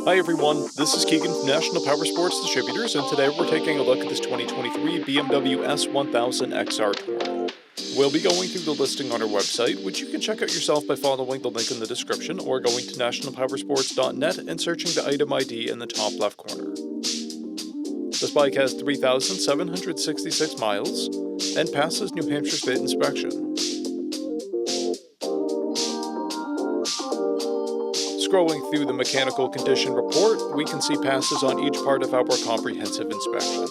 Hi everyone, this is Keegan from National Powersports Distributors, and today we're taking a look at this 2023 BMW S1000XR Touring. We'll be going through the listing on our website, which you can check out yourself by following the link in the description or going to nationalpowersports.net and searching the item ID in the top left corner. This bike has 3,766 miles and passes New Hampshire State inspection. Scrolling through the mechanical condition report, we can see passes on each part of our comprehensive inspection.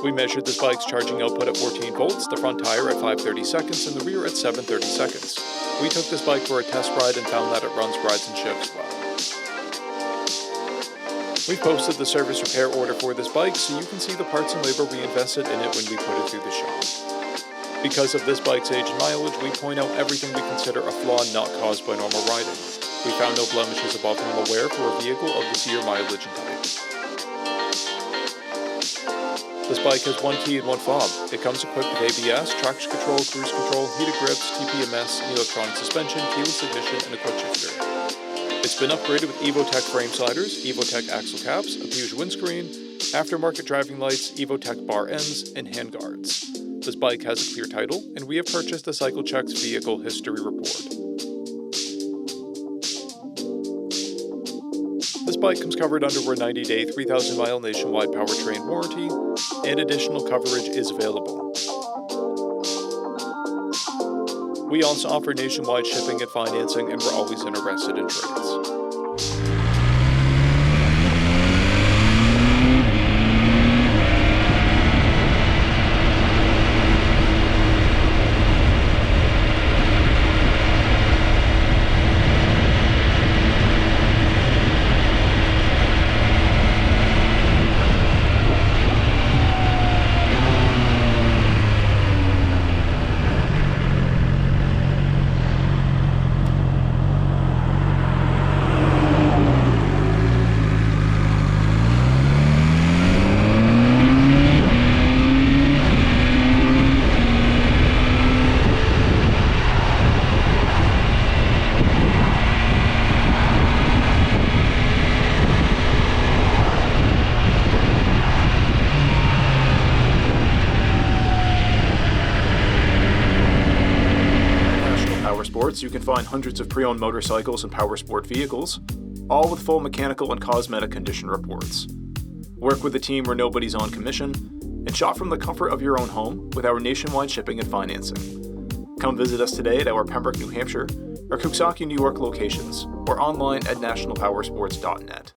We measured this bike's charging output at 14 volts, the front tire at 530 seconds, and the rear at 730 seconds. We took this bike for a test ride and found that it runs, rides, and shifts well. We've posted the service repair order for this bike so you can see the parts and labor we invested in it when we put it through the shop. Because of this bike's age and mileage, we point out everything we consider a flaw not caused by normal riding. We found no blemishes above normal wear for a vehicle of this year mileage and type. This bike has one key and one fob. It comes equipped with ABS, traction control, cruise control, heated grips, TPMS, electronic suspension, keyless ignition, and a quick shifter. It's been upgraded with EvoTech frame sliders, EvoTech axle caps, a Puge windscreen, aftermarket driving lights, EvoTech bar ends, and handguards. This bike has a clear title, and we have purchased the CycleCheck's vehicle history report. This bike comes covered under a 90-day, 3,000-mile nationwide powertrain warranty, and additional coverage is available. We also offer nationwide shipping and financing, and we're always interested in trades. Powersports, you can find hundreds of pre-owned motorcycles and powersport vehicles, all with full mechanical and cosmetic condition reports. Work with a team where nobody's on commission, and shop from the comfort of your own home with our nationwide shipping and financing. Come visit us today at our Pembroke, New Hampshire, or Coxsackie, New York locations, or online at nationalpowersports.net.